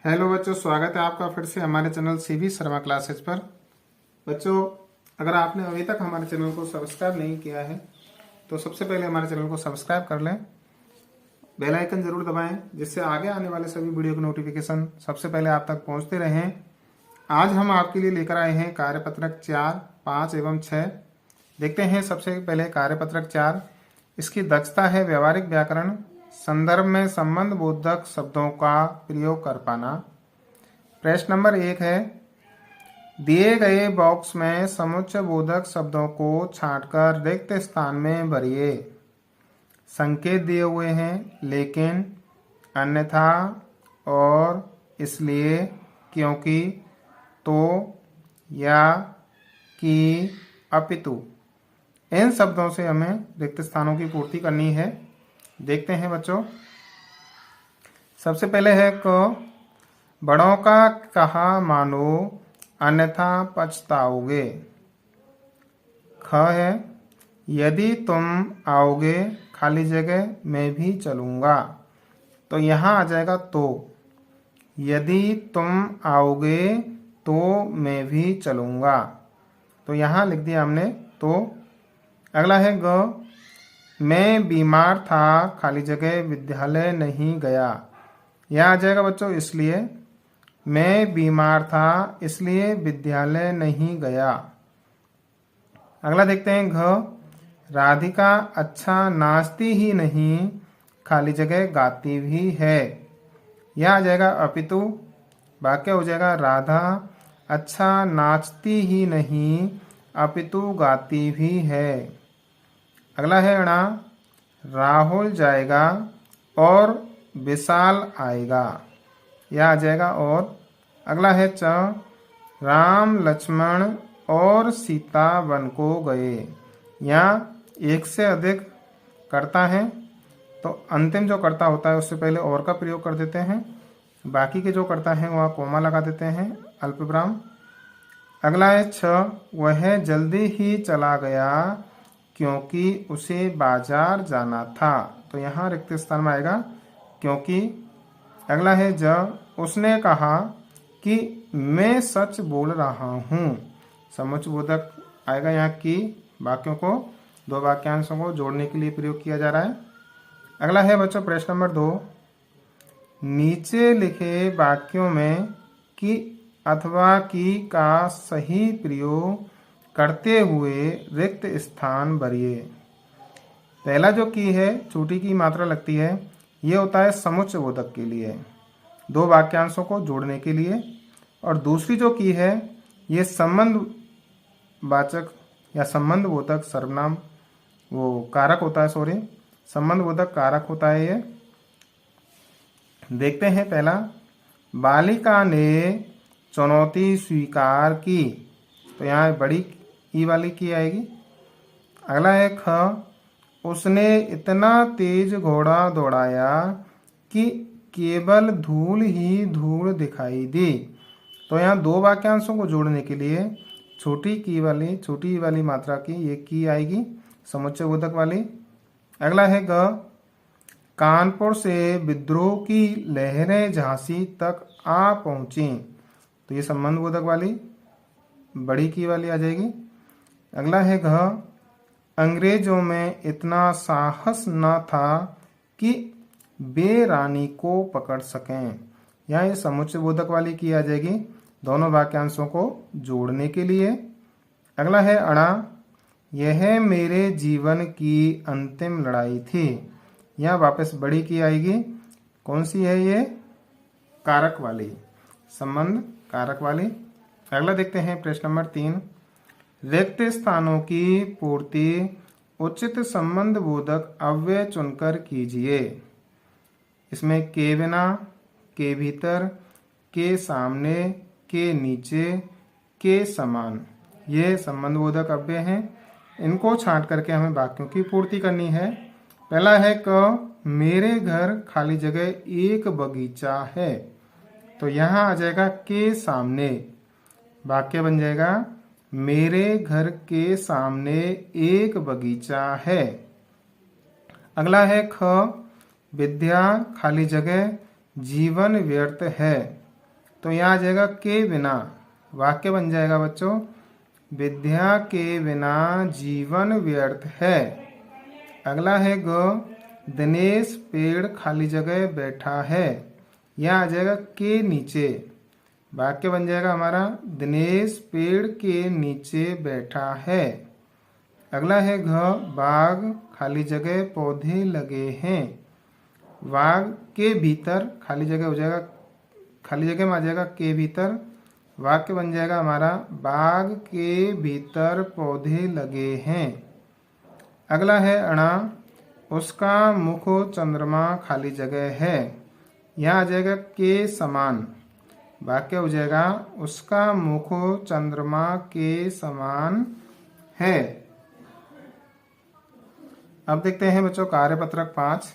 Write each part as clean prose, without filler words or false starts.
Hello बच्चों, स्वागत है आपका फिर से हमारे चैनल सीवी शर्मा क्लासेस पर। बच्चों, अगर आपने अभी तक हमारे चैनल को सब्सक्राइब नहीं किया है तो सबसे पहले हमारे चैनल को सब्सक्राइब कर लें, बेल आइकन जरूर दबाएं जिससे आगे आने वाले सभी वीडियो की नोटिफिकेशन सबसे पहले आप तक पहुंचते रहें। आज हम आपके लिए लेकर आए हैं कार्यपत्रक 4, 5 एवं 6। देखते हैं सबसे पहले कार्यपत्रक 4। इसकी दक्षता है व्यवहारिक व्याकरण, संदर्भ में संबंध बोधक शब्दों का प्रयोग कर पाना। प्रश्न नंबर 1 है, दिए गए बॉक्स में समुच्चय बोधक शब्दों को छांटकर रिक्त स्थान में भरिए। संकेत दिए हुए हैं लेकिन, अन्यथा, और, इसलिए, क्योंकि, तो, या, कि, अपितु। इन शब्दों से हमें रिक्त स्थानों की पूर्ति करनी है। देखते हैं बच्चों। सबसे पहले है क, बड़ों का कहा मानो अन्यथा पछताओगे। ख है, यदि तुम आओगे खाली जगह मैं भी चलूंगा। तो यहाँ आ जाएगा तो। यदि तुम आओगे तो मैं भी चलूंगा, तो यहाँ लिख दिया हमने तो। अगला है ग, मैं बीमार था खाली जगह विद्यालय नहीं गया। यह आ जाएगा बच्चों इसलिए। मैं बीमार था इसलिए विद्यालय नहीं गया। अगला देखते हैं घ, राधिका अच्छा नाचती ही नहीं खाली जगह गाती भी है। यह आ जाएगा अपितु। वाक्य हो जाएगा राधा अच्छा नाचती ही नहीं अपितु गाती भी है। अगला है अणा, राहुल जाएगा और विशाल आएगा। यह आ जाएगा और। अगला है च, राम लक्ष्मण और सीता वन को गए। यहाँ एक से अधिक कर्ता है तो अंतिम जो कर्ता होता है उससे पहले और का प्रयोग कर देते हैं। बाकी के जो कर्ता हैं वह कोमा लगा देते हैं, अल्पविराम। अगला है छ, वह जल्दी ही चला गया क्योंकि उसे बाजार जाना था। तो यहाँ रिक्त स्थान में आएगा क्योंकि। अगला है ज, उसने कहा कि मैं सच बोल रहा हूँ। समुच्चय बोधक आएगा यहाँ की। वाक्यों को, दो वाक्यांशों को जोड़ने के लिए प्रयोग किया जा रहा है। अगला है बच्चों प्रश्न नंबर 2, नीचे लिखे वाक्यों में कि अथवा की का सही प्रयोग करते हुए रिक्त स्थान भरिए। पहला जो की है, छोटी की मात्रा लगती है, ये होता है समुच्चय बोधक के लिए, दो वाक्यांशों को जोड़ने के लिए। और दूसरी जो की है, ये संबंध वाचक या संबंध बोधक सर्वनाम वो कारक होता है, संबंध बोधक कारक होता है ये। देखते हैं पहला, बालिका ने चुनौती स्वीकार की। तो यहाँ बड़ी ई वाली की आएगी। अगला है ख, उसने इतना तेज घोड़ा दौड़ाया कि केवल धूल ही धूल दिखाई दी। तो यहाँ दो वाक्यांशों को जोड़ने के लिए छोटी वाली मात्रा की ये की आएगी, समुच्चय बोधक वाली। अगला है ग, कानपुर से विद्रोह की लहरें झांसी तक आ पहुंची। तो ये संबंध बोधक वाली बड़ी की वाली आ जाएगी। अगला है घ, अंग्रेजों में इतना साहस न था कि वे रानी को पकड़ सकें। यहाँ ये समुच्चय बोधक वाली की आ जाएगी, दोनों वाक्यांशों को जोड़ने के लिए। अगला है अणा, यह मेरे जीवन की अंतिम लड़ाई थी। यहाँ वापस बड़ी की आएगी। कौन सी है ये? कारक वाली, संबंध कारक वाली। अगला देखते हैं प्रश्न नंबर 3, रिक्त स्थानों की पूर्ति उचित संबंध बोधक अव्यय चुनकर कीजिए। इसमें के बिना, के भीतर, के सामने, के नीचे, के समान, ये संबंध बोधक अव्यय हैं। इनको छांट करके हमें वाक्यों की पूर्ति करनी है। पहला है क, मेरे घर खाली जगह एक बगीचा है। तो यहाँ आ जाएगा के सामने, वाक्य बन जाएगा मेरे घर के सामने एक बगीचा है। अगला है ख, विद्या खाली जगह जीवन व्यर्थ है। तो यहाँ आ जाएगा के बिना, वाक्य बन जाएगा बच्चों, विद्या के बिना जीवन व्यर्थ है। अगला है ग, दिनेश पेड़ खाली जगह बैठा है। यहाँ आ जाएगा के नीचे, वाक्य बन जाएगा हमारा, दिनेश पेड़ के नीचे बैठा है। अगला है घ, बाग खाली जगह पौधे लगे हैं। बाग के भीतर खाली जगह हो जाएगा, खाली जगह में आ जाएगा के भीतर, वाक्य बन जाएगा हमारा, बाग के भीतर पौधे लगे हैं। अगला है अणा, उसका मुख चंद्रमा खाली जगह है। यहाँ आ जाएगा के समान, वाक्य हो जाएगा, उसका मुख चंद्रमा के समान है। अब देखते हैं बच्चों कार्यपत्रक 5।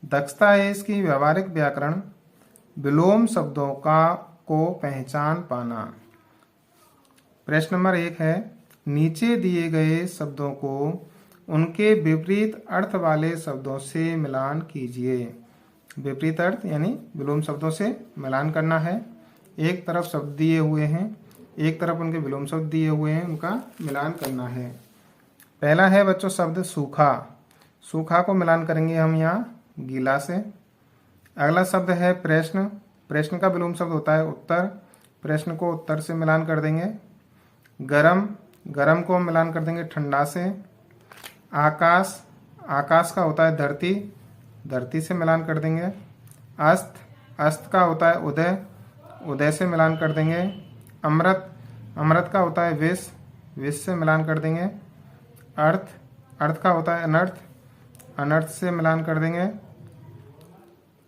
दक्षता है इसकी व्यवहारिक व्याकरण, विलोम शब्दों को पहचान पाना। प्रश्न नंबर 1 है, नीचे दिए गए शब्दों को उनके विपरीत अर्थ वाले शब्दों से मिलान कीजिए। विपरीत अर्थ यानी विलोम शब्दों से मिलान करना है। एक तरफ शब्द दिए हुए हैं, एक तरफ उनके विलोम शब्द दिए हुए हैं, उनका मिलान करना है। पहला है बच्चों शब्द सूखा, सूखा को मिलान करेंगे हम यहाँ गीला से। अगला शब्द है प्रश्न, प्रश्न का विलोम शब्द होता है उत्तर, प्रश्न को उत्तर से मिलान कर देंगे। गरम, गरम को मिलान कर देंगे ठंडा से। आकाश, आकाश का होता है धरती, धरती से मिलान कर देंगे। अस्त, अस्त का होता है उदय, उदय से मिलान कर देंगे। अमृत, अमृत का होता है विष, विष से मिलान कर देंगे। अर्थ, अर्थ का होता है अनर्थ, अनर्थ से मिलान कर देंगे।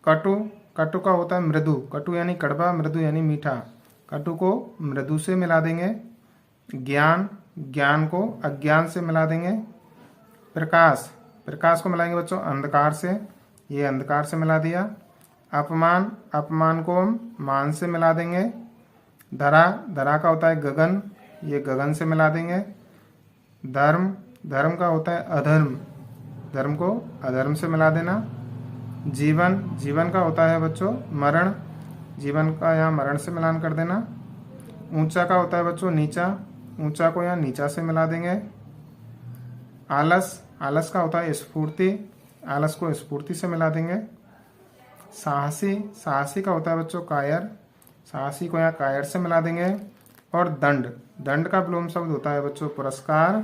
कटु, कटु का होता है मृदु, कटु यानी कड़वा, मृदु यानी मीठा, कटु को मृदु से मिला देंगे। ज्ञान, ज्ञान को अज्ञान से मिला देंगे। प्रकाश, प्रकाश को मिलाएंगे बच्चों अंधकार से, ये अंधकार से मिला दिया। अपमान, अपमान को हम मान से मिला देंगे। धरा, धरा का होता है गगन, ये गगन से मिला देंगे। धर्म, धर्म का होता है अधर्म, धर्म को अधर्म से मिला देना। जीवन, जीवन का होता है बच्चों मरण, जीवन का यहाँ मरण से मिलान कर देना। ऊंचा का होता है बच्चों नीचा, ऊंचा को यहाँ नीचा से मिला देंगे। आलस, आलस का होता है स्फूर्ति, आलस को स्फूर्ति से मिला देंगे। साहसी, साहसी का होता है बच्चों कायर, साहसी को यहाँ कायर से मिला देंगे। और दंड, दंड का विलोम शब्द होता है बच्चों पुरस्कार,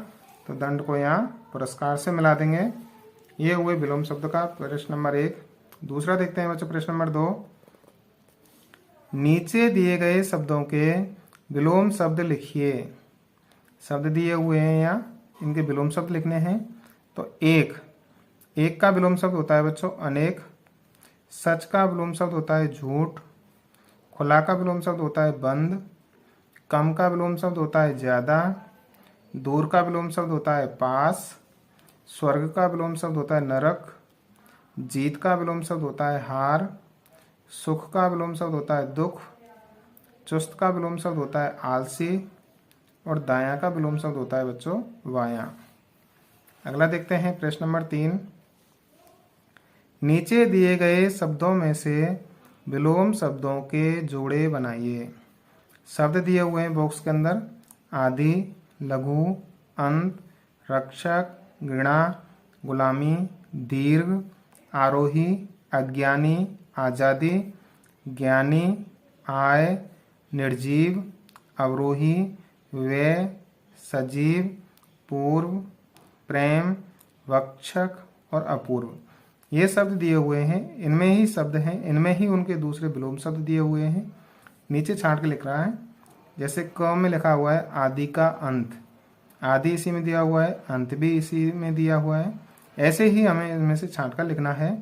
तो दंड को यहाँ पुरस्कार से मिला देंगे। ये हुए विलोम शब्द का प्रश्न नंबर 1। दूसरा देखते हैं बच्चों प्रश्न नंबर 2। नीचे दिए गए शब्दों के विलोम शब्द लिखिए। शब्द दिए हुए हैं यहाँ, इनके विलोम शब्द लिखने हैं। तो एक, एक का विलोम शब्द होता है बच्चों अनेक। सच का विलोम शब्द होता है झूठ। खुला का विलोम शब्द होता है बंद। कम का विलोम शब्द होता है ज्यादा। दूर का विलोम शब्द होता है पास। स्वर्ग का विलोम शब्द होता है नरक। जीत का विलोम शब्द होता है हार। सुख का विलोम शब्द होता है दुख। चुस्त का विलोम शब्द होता है आलसी। और दायां का विलोम शब्द होता है बच्चों वायां। अगला देखते हैं प्रश्न नंबर 3। नीचे दिए गए शब्दों में से विलोम शब्दों के जोड़े बनाइए। शब्द दिए हुए हैं बॉक्स के अंदर, आदि, लघु, अंत, रक्षक, घृणा, गुलामी, दीर्घ, आरोही, अज्ञानी, आजादी, ज्ञानी, आय, निर्जीव, अवरोही, व्यय, सजीव, पूर्व, प्रेम, वक्षक और अपूर्व। ये शब्द दिए हुए हैं, इनमें ही शब्द हैं, इनमें ही उनके दूसरे विलोम शब्द दिए हुए हैं। नीचे छांट के लिख रहा है, जैसे क में लिखा हुआ है आदि का अंत, आदि इसी में दिया हुआ है, अंत भी इसी में दिया हुआ है। ऐसे ही हमें इनमें से छांट कर लिखना है।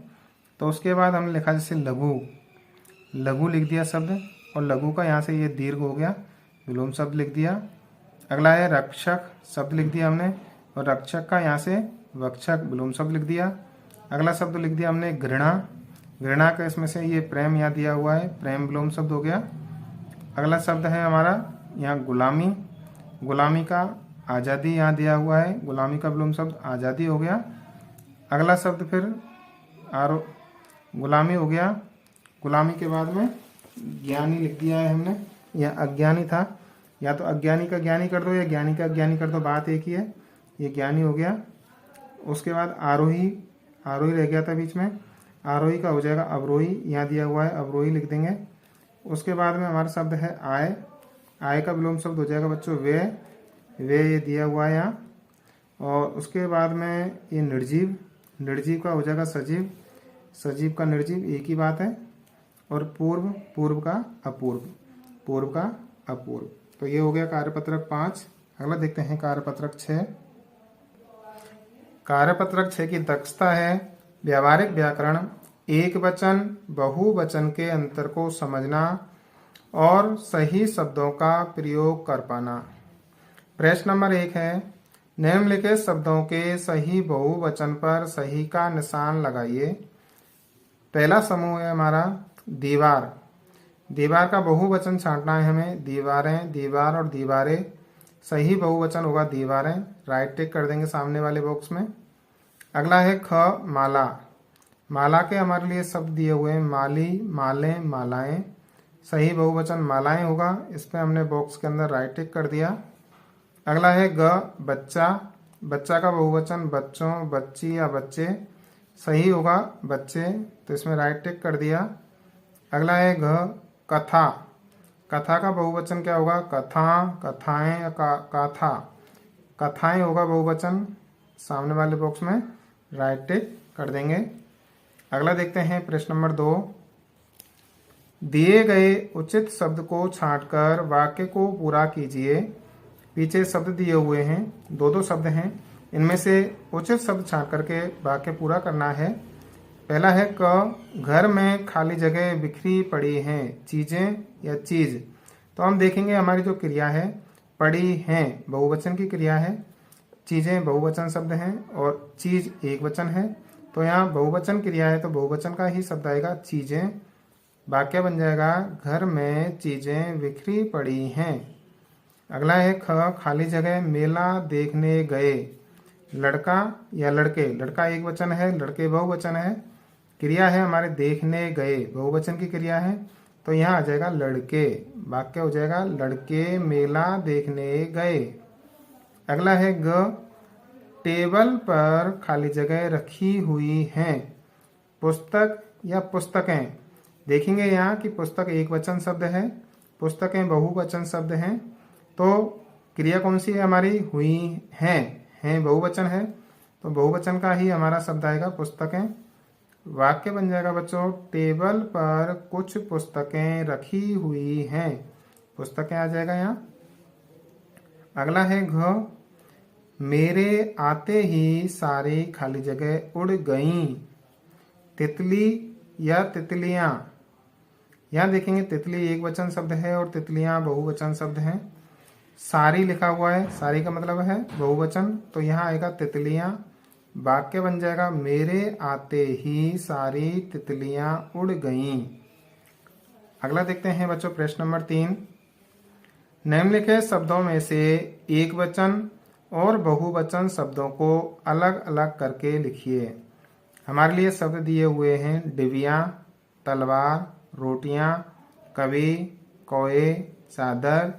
तो उसके बाद हमने लिखा जैसे लघु, लघु लिख दिया शब्द, और लघु का यहाँ से ये दीर्घ हो गया, विलोम शब्द लिख दिया। अगला है रक्षक, शब्द लिख दिया हमने, और रक्षक का यहाँ से वक्षक विलोम शब्द लिख दिया। अगला शब्द लिख दिया हमने घृणा, घृणा का इसमें से ये प्रेम यहाँ दिया हुआ है, प्रेम विलोम शब्द हो गया। अगला शब्द है हमारा यहाँ गुलामी, गुलामी का आज़ादी यहाँ दिया हुआ है, गुलामी का विलोम शब्द आज़ादी हो गया। अगला शब्द फिर गुलामी हो गया, गुलामी के बाद में ज्ञानी लिख दिया है हमने, या अज्ञानी था, या तो अज्ञानी का ज्ञानी कर दो या ज्ञानी का ज्ञानी कर दो, बात एक ही है। ये ज्ञानी हो गया। उसके बाद आरोही, आरोही रह गया था बीच में, आरोही का हो जाएगा अवरोही, यहाँ दिया हुआ है अवरोही लिख देंगे। उसके बाद में हमारा शब्द है आय, आय का विलोम शब्द हो जाएगा बच्चों व्यय, व्यय ये दिया हुआ है यहाँ। और उसके बाद में ये निर्जीव, निर्जीव का हो जाएगा सजीव, सजीव का निर्जीव एक ही बात है। और पूर्व, पूर्व का अपूर्व, पूर्व का अपूर्व। तो ये हो गया कार्यपत्रक 5। अगला देखते हैं कार्यपत्रक 6। कार्यपत्रक 6 की दक्षता है व्यावहारिक व्याकरण, एक वचन बहुवचन के अंतर को समझना और सही शब्दों का प्रयोग कर पाना। प्रश्न नंबर 1 है, निम्नलिखित शब्दों के सही बहुवचन पर सही का निशान लगाइए। पहला समूह है हमारा दीवार, दीवार का बहुवचन छांटना है हमें, दीवारें, दीवार और दीवारें, सही बहुवचन होगा दीवारें, राइट टिक कर देंगे सामने वाले बॉक्स में। अगला है ख माला, माला के हमारे लिए शब्द दिए हुए हैं माली, मालें, मालाएं, सही बहुवचन मालाएं होगा, इस पर हमने बॉक्स के अंदर राइट टिक कर दिया। अगला है ग बच्चा, बच्चा का बहुवचन बच्चों, बच्ची या बच्चे, सही होगा बच्चे, तो इसमें राइट टिक कर दिया। अगला है घ कथा, कथा का बहुवचन क्या होगा कथा, कथाएं या काथा, कथाएं होगा बहुवचन, सामने वाले बॉक्स में राइट टिक कर देंगे। अगला देखते हैं प्रश्न नंबर 2, दिए गए उचित शब्द को छांटकर वाक्य को पूरा कीजिए। पीछे शब्द दिए हुए हैं, दो शब्द हैं, इनमें से उचित शब्द छांट करके वाक्य पूरा करना है। पहला है क, घर में खाली जगह बिखरी पड़ी हैं चीजें या चीज। तो हम देखेंगे हमारी जो क्रिया है पड़ी हैं बहुवचन की क्रिया है, चीजें बहुवचन शब्द हैं और चीज एक वचन है। तो यहाँ बहुवचन क्रिया है तो बहुवचन का ही शब्द आएगा चीजें। वाक्य बन जाएगा घर में चीजें बिखरी पड़ी हैं। अगला है ख, खाली जगह मेला देखने गए, लड़का या लड़के, लड़का एक वचन है, लड़के बहुवचन है, क्रिया है हमारे देखने गए, बहुवचन की क्रिया है, तो यहाँ आ जाएगा लड़के, वाक्य हो जाएगा लड़के मेला देखने गए। अगला है ग, टेबल पर खाली जगह रखी हुई हैं पुस्तक या पुस्तकें। देखेंगे यहाँ कि पुस्तक एक वचन शब्द है, पुस्तकें बहुवचन शब्द हैं, तो क्रिया कौन सी है हमारी हुई हैं बहुवचन है, तो बहुवचन का ही हमारा शब्द आएगा पुस्तकें। वाक्य बन जाएगा बच्चों टेबल पर कुछ पुस्तकें रखी हुई हैं, पुस्तकें आ जाएगा यहाँ। अगला है घ, मेरे आते ही सारी खाली जगह उड़ गईं, तितली या तितलियां। यहाँ देखेंगे तितली एक वचन शब्द है और तितलियां बहुवचन शब्द हैं। सारी लिखा हुआ है, सारी का मतलब है बहुवचन, तो यहाँ आएगा तितलियां। वाक्य बन जाएगा मेरे आते ही सारी तितलियां उड़ गईं। अगला देखते हैं बच्चों प्रश्न नंबर 3, निम्नलिखित शब्दों में से एक वचन और बहुवचन शब्दों को अलग अलग करके लिखिए। हमारे लिए शब्द दिए हुए हैं डिबिया, तलवार, रोटियां, कवि, कौए, चादर,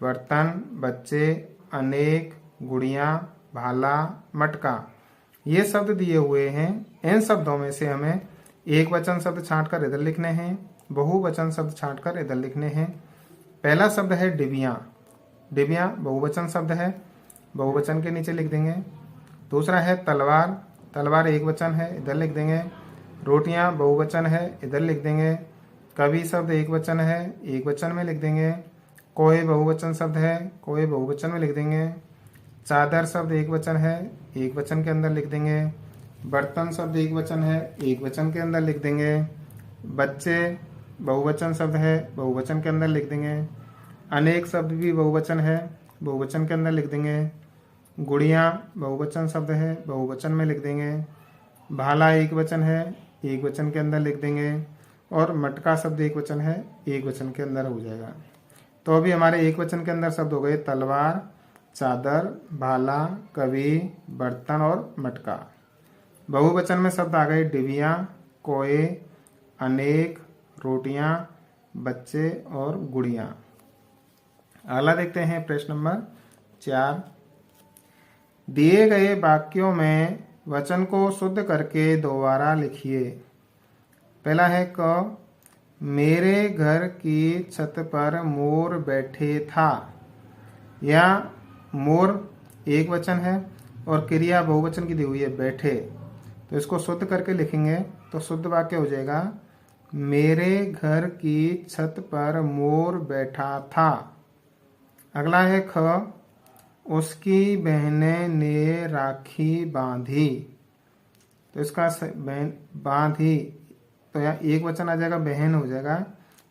बर्तन, बच्चे, अनेक, गुड़िया, भाला, मटका। ये शब्द दिए हुए हैं, इन शब्दों में से हमें एक वचन शब्द छांटकर इधर लिखने हैं, बहुवचन शब्द छांटकर इधर लिखने हैं। पहला शब्द है डिबिया, डिबिया बहुवचन शब्द है, बहुवचन के नीचे लिख देंगे। दूसरा है तलवार, तलवार एक वचन है, इधर लिख देंगे। रोटियां बहुवचन है, इधर लिख देंगे। कवि शब्द एक वचन है, एक वचन में लिख देंगे। कोई बहुवचन शब्द है, कोई बहुवचन में लिख देंगे। चादर शब्द एक वचन है, एक वचन के अंदर लिख देंगे। बर्तन शब्द एक वचन है, एक वचन के अंदर लिख देंगे। बच्चे बहुवचन शब्द है, बहुवचन के अंदर लिख देंगे। अनेक शब्द भी बहुवचन है, बहुवचन के अंदर लिख देंगे। गुड़िया बहुवचन शब्द है, बहुवचन में लिख देंगे। भाला एक वचन है, एक वचन के अंदर लिख देंगे। और मटका शब्द एक वचन है, एक वचन के अंदर हो जाएगा। तो अभी हमारे एक वचन के अंदर शब्द हो गए तलवार, चादर, भाला, कवि, बर्तन और मटका। बहुवचन में शब्द आ गए डिबिया, कोए, अनेक, रोटियां, बच्चे और गुड़िया। अगला देखते हैं प्रश्न नंबर 4। दिए गए वाक्यों में वचन को शुद्ध करके दोबारा लिखिए। पहला है क, मेरे घर की छत पर मोर बैठे था। या मोर एक वचन है और क्रिया बहुवचन की दी हुई है बैठे, तो इसको शुद्ध करके लिखेंगे तो शुद्ध वाक्य हो जाएगा मेरे घर की छत पर मोर बैठा था। अगला है ख, उसकी बहनें ने राखी बांधी। तो इसका बहन बांधी, तो यहाँ एक वचन आ जाएगा, बहन हो जाएगा,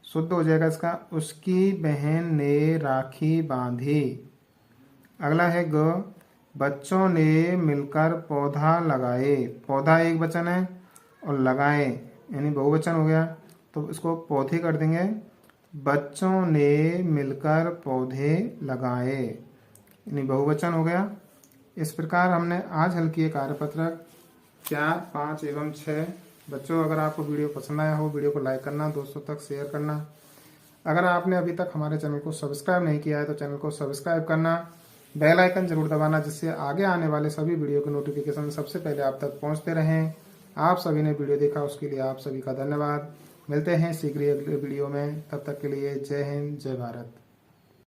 शुद्ध हो जाएगा इसका उसकी बहन ने राखी बांधी। अगला है ग, बच्चों ने मिलकर पौधा लगाए। पौधा एक वचन है और लगाए यानी बहुवचन हो गया, तो इसको पौधे कर देंगे, बच्चों ने मिलकर पौधे लगाए यानी बहुवचन हो गया। इस प्रकार हमने आज हल किए कार्यपत्रक 4, 5 एवं 6। बच्चों, अगर आपको वीडियो पसंद आया हो, वीडियो को लाइक करना, दोस्तों तक शेयर करना। अगर आपने अभी तक हमारे चैनल को सब्सक्राइब नहीं किया है तो चैनल को सब्सक्राइब करना, बेल आइकन जरूर दबाना, जिससे आगे आने वाले सभी वीडियो के नोटिफिकेशन सबसे पहले आप तक पहुंचते रहें। आप सभी ने वीडियो देखा उसके लिए आप सभी का धन्यवाद। मिलते हैं शीघ्र ही अगले वीडियो में, तब तक के लिए जय हिंद, जय भारत।